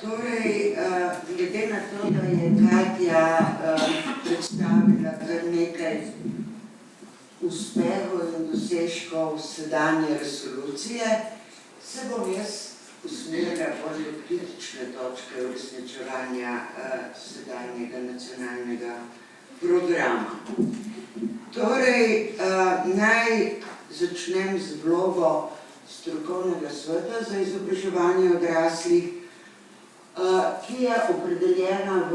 Torej, glede na to, da je Katja predstavila kar nekaj uspehov in dosežkov sedanje resolucije, se bom jaz usmerila bolj do kritične točke uresničevanja sedanjega nacionalnega programa. Torej, naj začnem z vlogo strokovnega sveta za izobraževanje odraslih, ki je opredeljena v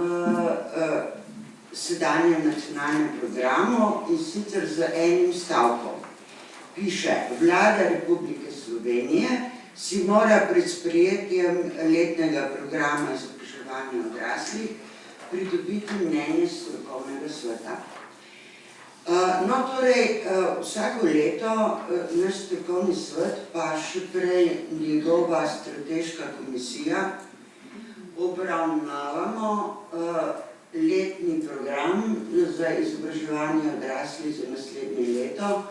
sedanjem nacionalnem programu in sicer z enim stavkom. Piše: Vlada Republike Slovenije si mora pred sprejetjem letnega programa izobraževanja odraslih pridobiti mnenje strokovnega sveta. No, torej, vsako leto naš strokovni svet, pa še prej njegova strateška komisija, obravnavamo letni program za izobraževanje odraslih za naslednje leto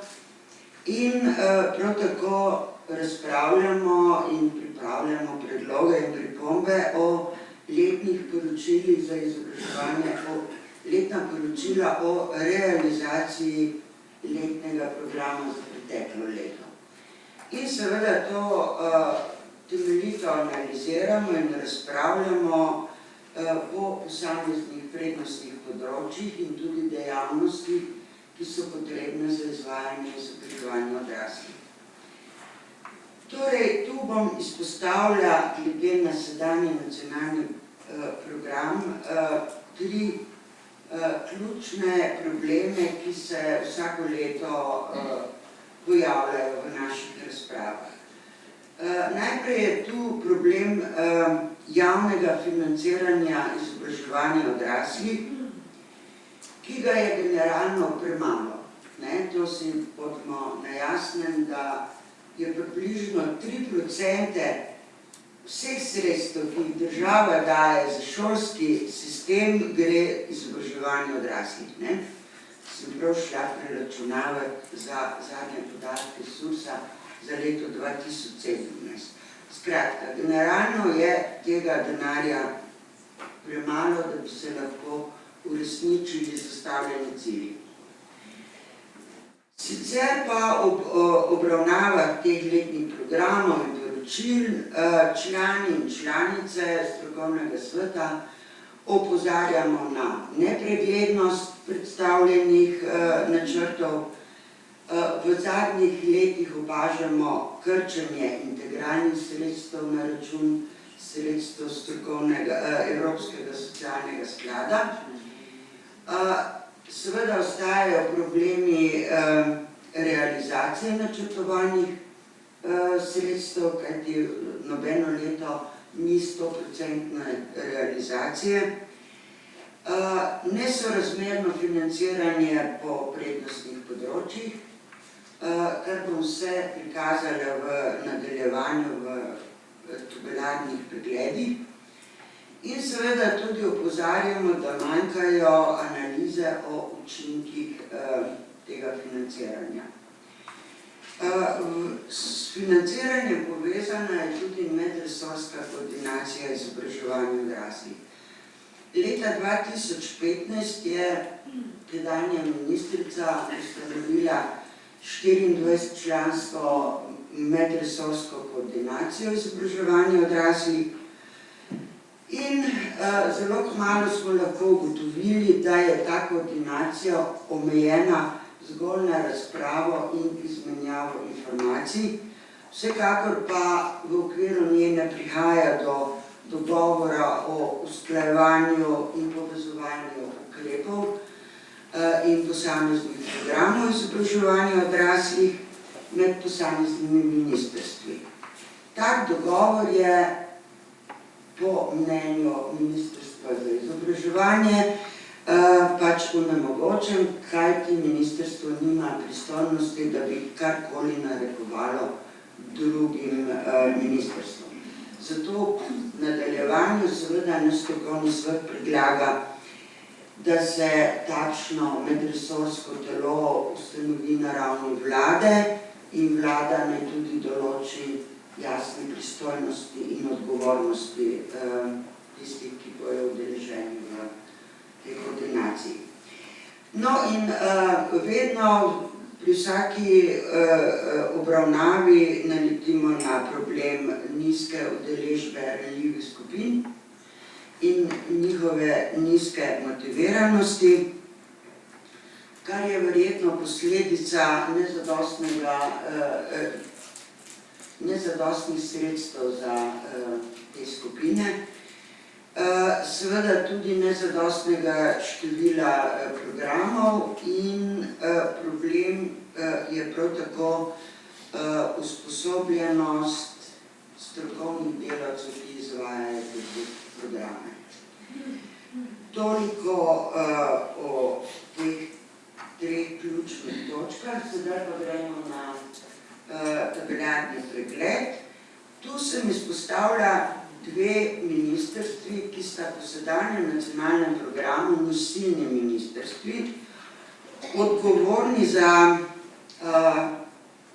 in prav tako razpravljamo in pripravljamo predloge in pripombe o letnih poročilih za izobraževanje, letna poročila o realizaciji letnega programa za preteklo leto. In seveda to temeljito analiziramo in razpravljamo po posameznih prednostnih področjih in tudi dejavnostih, ki so potrebne za izvajanje izobraževanja odraslih. Torej, tu bom izpostavila, glede na sedanji nacionalni program, tri ključne probleme, ki se vsako leto pojavljajo v naših razpravah. Najprej je tu problem javnega financiranja izobraževanja odraslih, ki ga je generalno premalo. To si bodimo na jasnem, da je približno 3% vseh sredstev, ki jih država daje za šolski sistem, gre izobraževanje odraslih. Sem prav šla preračunavati za zadnje podatke SURS-a za leto 2017. Skratka, generalno je tega denarja premalo, da bi se lahko uresničili zastavljeni cilji. Sicer pa ob obravnavah teh letnih programov in poročil člani in članice strokovnega sveta opozarjamo na nepreglednost predstavljenih načrtov. V zadnjih letih opažamo krčenje integralnih sredstev na račun sredstev Evropskega socialnega sklada. Seveda ostajajo problemi realizacije načrtovanih sredstev, kajti nobeno leto ni 100% realizacije. Nesorazmerno financiranje po prednostnih področjih, kar bom vse prikazala v nadaljevanju v tabelarnih pregledih. In seveda tudi opozarjamo, da manjkajo analize o učinkih tega financiranja. S financiranjem povezana je tudi medresorska koordinacija izobraževanja odraslih. Leta 2015 je tedanja ministrica ustanovila 24-člansko medresorsko koordinacijo izobraževanja odraslih in zelo kmalu smo lahko ugotovili, da je ta koordinacija omejena zgolj na razpravo in izmenjavo informacij, vsekakor pa v okviru nje ne prihaja do dogovora o usklajevanju in povezovanju ukrepov in posameznih programov izobraževanja odraslih med posameznimi ministrstvi. Tak dogovor je po mnenju Ministrstva za izobraževanje pač onemogočen, kajti ministrstvo nima pristojnosti, da bi karkoli narekovalo drugim ministrstvom. Zato v nadaljevanju seveda naš strokovni svet predlaga, da se takšno medresorsko telo ustanovi na ravni vlade in vlada naj tudi določi jasne pristojnosti in odgovornosti tistih, ki bojo udeleženi v tej koordinaciji. No in vedno pri vsaki obravnavi naletimo na problem nizke udeležbe ranljivih skupin in njihove nizke motiviranosti, kar je verjetno posledica nezadostnih sredstev za te skupine, seveda tudi nezadostnega števila programov in problem je prav tako usposobljenost strokovnih delavcev, ki izvajajo te programe. Toliko o teh treh ključnih točkah, sedaj pa gremo na tabelarni pregled. Tu sem izpostavlja dve ministrstvi, ki sta po sedanjem nacionalnem programu nosilni ministrstvi, odgovorni za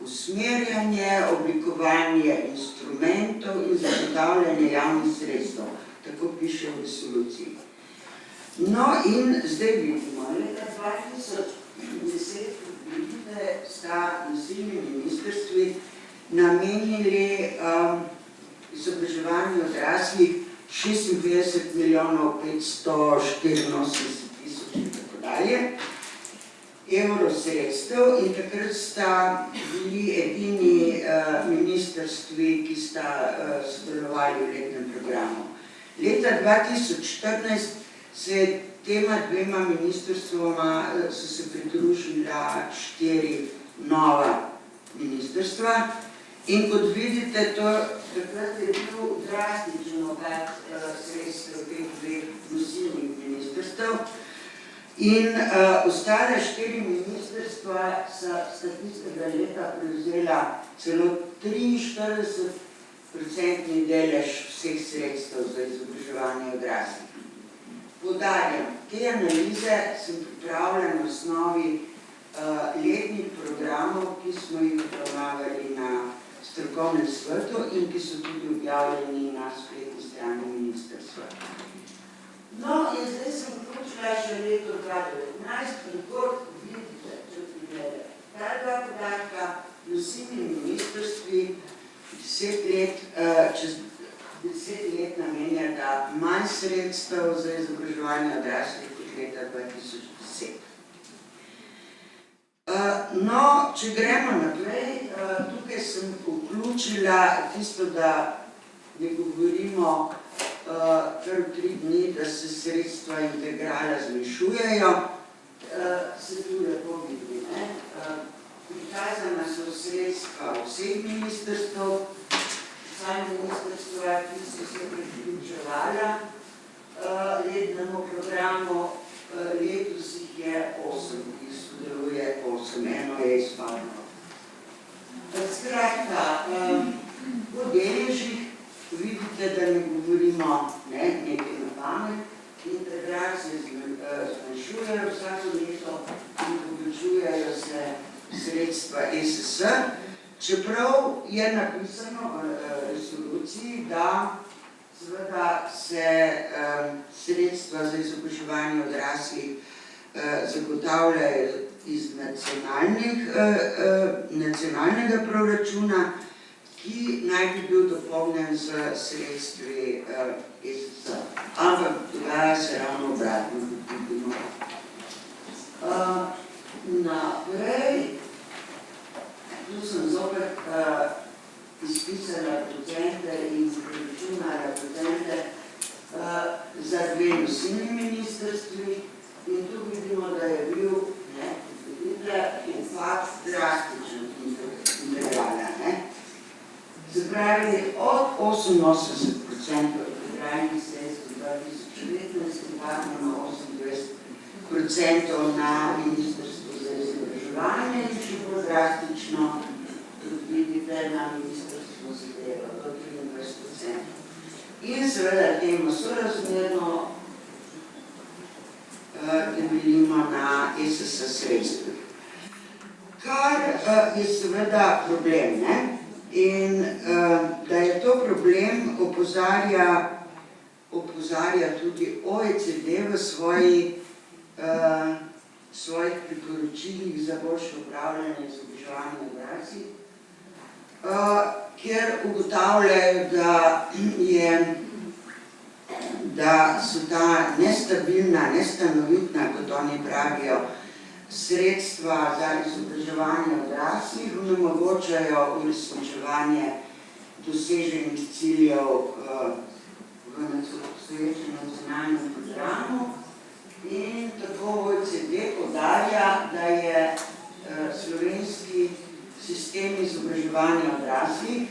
usmerjanje, oblikovanje instrumentov in zagotavljanje javnih sredstev. Tako piše v resoluciji. No in zdaj vidimo, leta 2010, vidite, sta nosilni ministrstvi namenili izobraževanju odraslih 56 milijonov 584 tisoč in tako dalje evrov sredstev in takrat sta bili edini ministrstvi, ki sta sodelovali v letnem programu. Leta 2014 se tema dvema ministrstvoma so se pridružila 4 nova ministrstva in kot vidite, takrat je bil drastičen upad sredstev teh dveh nosilnih ministrstev in ostale 4 ministrstva sta tistega leta prevzela celo 43% delež vseh sredstev za izobraževanje odraslih. Poudarjam, te analize sem pripravila na osnovi letnih programov, ki smo jih obravnavali na strokovnem svetu in ki so tudi objavljeni na spletni strani ministrstva. No in zdaj sem vključila še leto 2019 in kot vidite, če priglede, ta dva podatka nosilni ministrstvi 10 let namenjata manj sredstev za izobraževanje odraslih kot leta 2010. No, če gremo naprej, tukaj sem vključila tisto, da ne govorimo kar 3 dni, da se sredstva integrala zmanjšujejo, se tu lepo vidi. Prikazana so sredstva vseh ministrstv, vsaj ministrstva, ki so se priključevala letnemu programu, letos jih je 8, ki sodeluje 8, eno je izpadlo. Skratka, po deležih vidite, da ne govorimo nekaj na pamet, integracije zmanjšujejo vsako leto in povečujejo se sredstva ESS, čeprav je napisano v resoluciji, da seveda se sredstva za izobraževanje odraslih zagotavljajo iz nacionalnega proračuna, ki naj bi bil dopolnjen z sredstvi ESS. Ampak dogaja se ravno obratno. Naprej, tu sem zopet izpisala procente in preračunala procente za 2 nosilni ministrstvi in tu vidimo, da je bil upad drastičen integrala. Se pravi, od 88% integralnih sredstev 2019 padlo na 28% na ministrstvo za izobraževanje in še bolj drastično, tudi vidite, na ministrstvo za delo do 23%. In seveda temu sorazmerno temeljimo na ESS sredstvih. Kar je seveda problem, In da je to problem, opozarja tudi OECD v svojih priporočilih za boljše upravljanje izobraževanja odraslih, kjer ugotavljajo, da so ta nestabilna, nestanovitna, kot oni pravijo, sredstva za izobraževanje odraslih onemogočajo uresničevanje doseženih ciljev v obstoječem nacionalnem programu. In tako OECD poudarja, da je slovenski sistem izobraževanja odraslih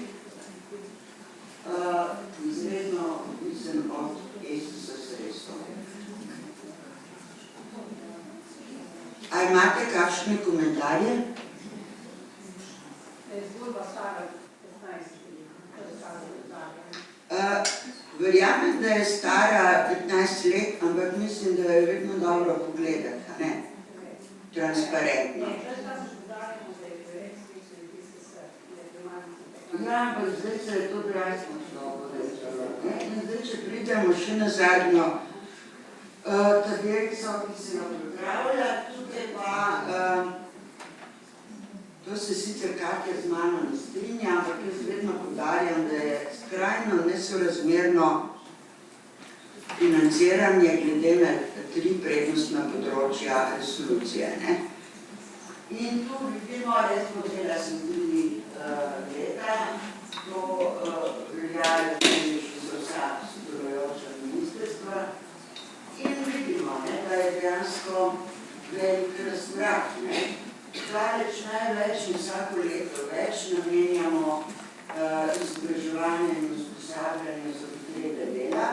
izredno odvisen od ESS sredstev. A imate kakšne komentarje? Zgodba stara 15 let. Verjamem, da je stara 15 let, ampak mislim, da je vedno dobro pogledati, ne? Transparentno. Ja, ampak zdaj se je to brajstvo šlo povečalo. In zdaj, če pridemo še na zadnjo tabelico, ki se jo pripravlja, tukaj pa, to se sicer Katja z mano ne strinja, ampak jaz vedno poudarjam, da je skrajno nesorazmerno financiranje glede na 3 prednostna področja resolucije. In tu vidimo, res modela sem tudi leta, to veljajo tudi za vsa sodelujoča ministrstva. In vidimo, da je dejansko velik razkorak. Daleč največ in vsako leto več namenjamo izobraževanju in usposabljanju za potrebe dela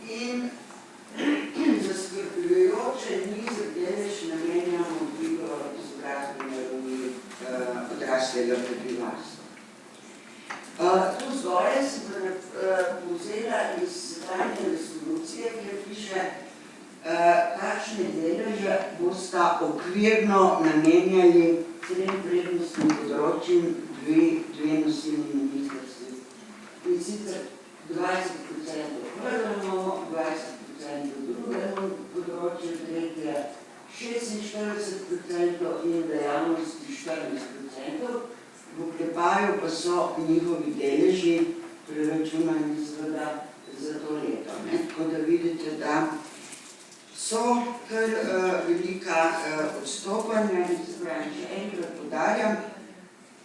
in zaskrbljujoče nizek delež namenjamo dvigu izobrazbene ravni odraslega prebivalstva. Tu zgoraj sem povzela iz sedanje resolucije, kjer piše, kakšne deleže bosta okvirno namenjali 3 prednostnim področjem 2 nosilni ministrstvi. In sicer 20% prvemu, 20% drugemu področju, tretje 46% in dejavnosti 14%. V oklepaju pa so njihovi deleži preračunani seveda za to leto. Tako da vidite, da so kar velika odstopanja in se pravi, še enkrat poudarjam,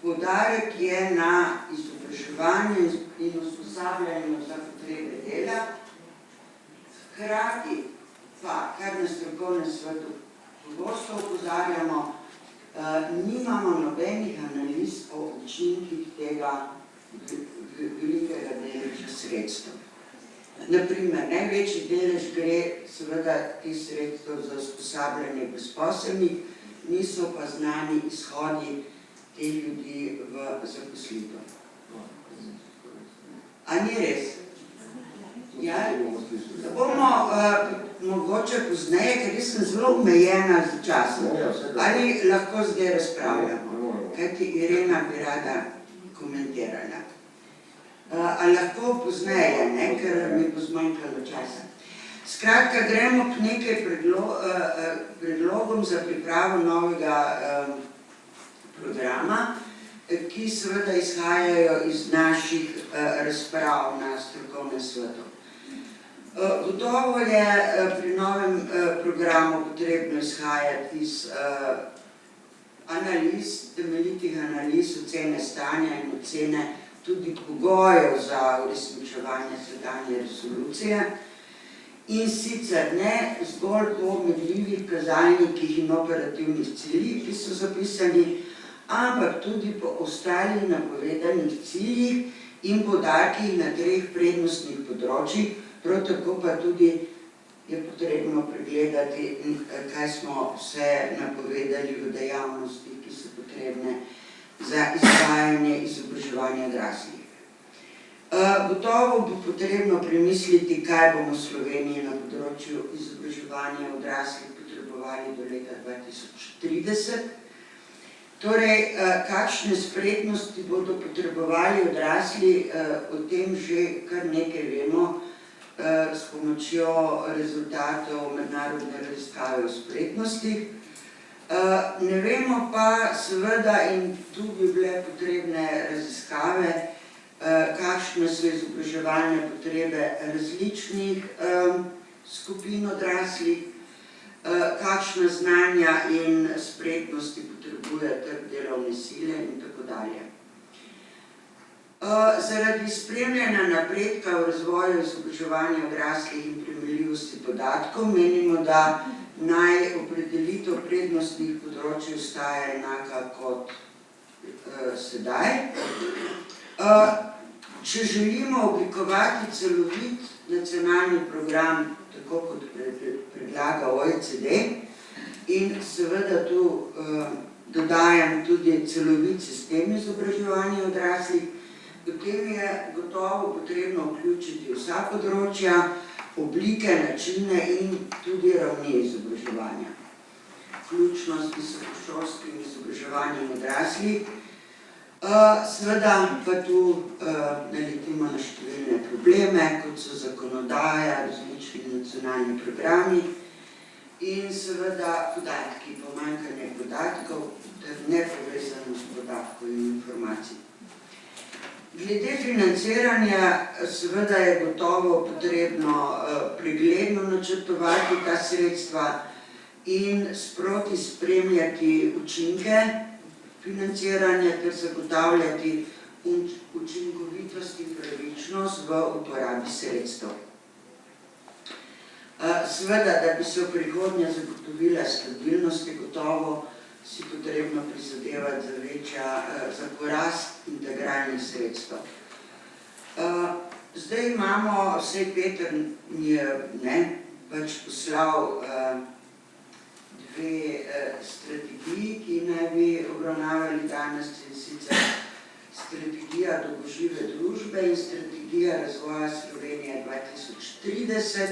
poudarek je na izobraževanju in usposabljanju za potrebe dela, hkrati pa, kar na strokovnem svetu pogosto opozarjamo, nimamo nobenih analiz o učinkih tega velikega deleža sredstev. Naprimer, največji delež gre seveda tih sredstev za usposabljanje brezposelnih, niso pa znani izhodi teh ljudi v zaposlitev. A ni res? Ja, da bomo mogoče pozneje, ker jaz sem zelo omejena z časom. Ali lahko zdaj razpravljamo? Kajti Irena bi rada komentirala. Ali lahko pozneje, ker mi bo zmanjkalo časa. Skratka, gremo k nekaj predlogom za pripravo novega programa, ki seveda izhajajo iz naših razprav na strokovnem svetu. Gotovo je pri novem programu potrebno izhajati iz analiz, temeljitih analiz, ocene stanja in ocene tudi pogojev za uresničevanje sedanje resolucije. In sicer ne zgolj po merljivih kazalnikih in operativnih ciljih, ki so zapisani, ampak tudi po ostalih napovedanih ciljih in poudarkih na 3 prednostnih področjih, prav tako pa tudi je potrebno pregledati, kaj smo vse napovedali v dejavnostih, ki so potrebne za izvajanje izobraževanja odraslih. Gotovo bo potrebno premisliti, kaj bomo v Sloveniji na področju izobraževanja odraslih potrebovali do leta 2030. Torej, kakšne spretnosti bodo potrebovali odrasli, o tem že kar nekaj vemo s pomočjo rezultatov mednarodne raziskave o spretnostih. Ne vemo pa seveda, in tu bi bile potrebne raziskave, kakšne so izobraževalne potrebe različnih skupin odraslih, kakšna znanja in spretnosti potrebuje trg delovne sile in tako dalje. Zaradi spremljanja napredka v razvoju izobraževanja odraslih in primerljivosti podatkov menimo, da naj opredelitev prednostnih področij ostaja enaka kot sedaj. Če želimo oblikovati celovit nacionalni program, tako kot predlaga OECD, in seveda tu dodajam tudi celovit sistem izobraževanja odraslih, potem je gotovo potrebno vključiti vsa področja, oblike, načine in tudi ravni izobraževanja. Vključno s visokošolskim izobraževanjem odraslih, seveda pa tu naletimo na številne probleme, kot so zakonodaja, različni nacionalni programi in seveda podatki, pomanjkanje podatkov ter nepovezanost podatkov in informacij. Glede financiranja seveda je gotovo potrebno pregledno načrtovati ta sredstva in sproti spremljati učinke financiranja ter zagotavljati učinkovitost in pravičnost v uporabi sredstev. Seveda, da bi se v prihodnje zagotovila stabilnost, je gotovo si potrebno prizadevati za porast integralnih sredstev. Zdaj imamo, vsej Peter mi je poslal dve strategiji, ki naj bi obravnavali danes, in sicer strategija dolgožive družbe in strategija razvoja Slovenije 2030.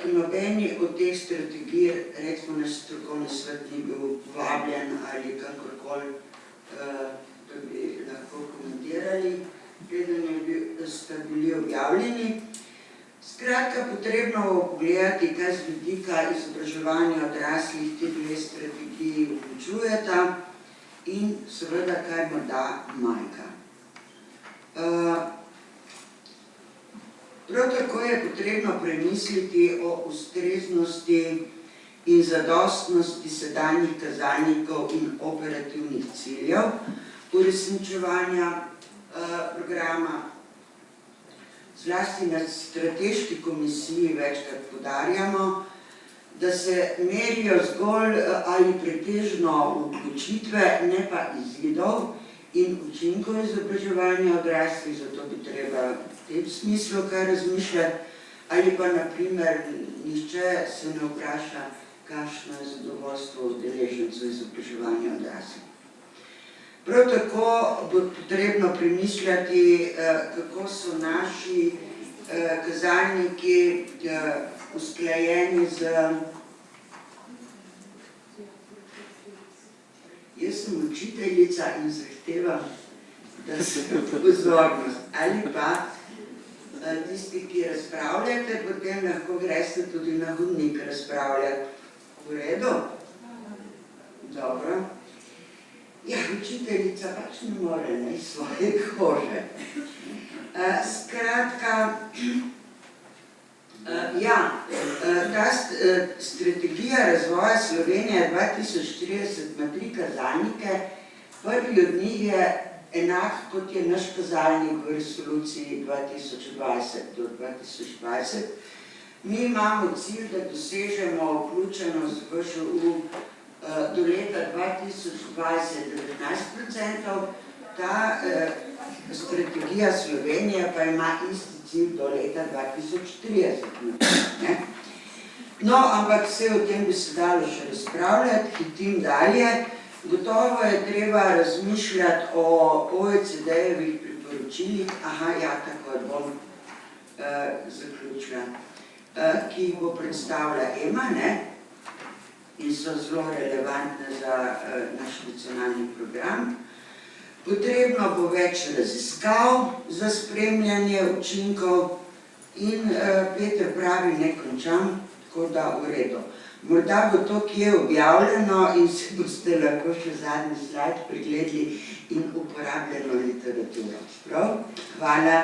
Nobeni od teh strategij, recimo naš strokovni svet, ni bil vabljen ali kakorkoli, da bi lahko komentirali, preden sta bili objavljeni. Skratka, potrebno bo pogledati, kaj z vidika izobraževanja odraslih ti dve strategiji vključujeta in seveda, kaj morda manjka. Prav tako je potrebno premisliti o ustreznosti in zadostnosti sedanjih kazalnikov in operativnih ciljev uresničevanja programa. Zlasti na strateški komisiji večkrat poudarjamo, da se merijo zgolj ali pretežno vključitve, ne pa izidov in učinkov izobraževanja odraslih, zato bi treba v tem smislu kaj razmišljati, ali pa na primer nihče se ne vpraša, kakšno je zadovoljstvo udeležencev izobraževanja odraslih. Prav tako bo potrebno premišljati, kako so naši kazalniki usklajeni z... Jaz sem učiteljica in zahtevam, da se pozornost. Ali pa tisti, ki razpravljate, potem lahko greste tudi na hodnik razpravljati. V redu? Dobro. Ja, učiteljica pač ne more, ne, iz svoje kože. Skratka, ta strategija razvoja Slovenije 2030 ima 3 kazalnike. Prvi od njih je enak, kot je naš kazalnik v resoluciji 2020 do 2020. Mi imamo cilj, da dosežemo vključenost v ŠU do leta 2020 19%, ta strategija Slovenije pa ima isti cilj do leta 2030. No, ampak vse o tem bi se dalo še razpravljati, hitim dalje. Gotovo je treba razmišljati o OECD-jevih priporočilih, tako bom zaključila, ki jih bo predstavila EMA, in so zelo relevantne za naš nacionalni program. Potrebno bo več raziskav za spremljanje učinkov in Peter pravi, ne končam, tako da v redu. Morda bo to kje objavljeno in se boste lahko še zadnji slajd pregledali in uporabljeno literaturo. Prav? Hvala.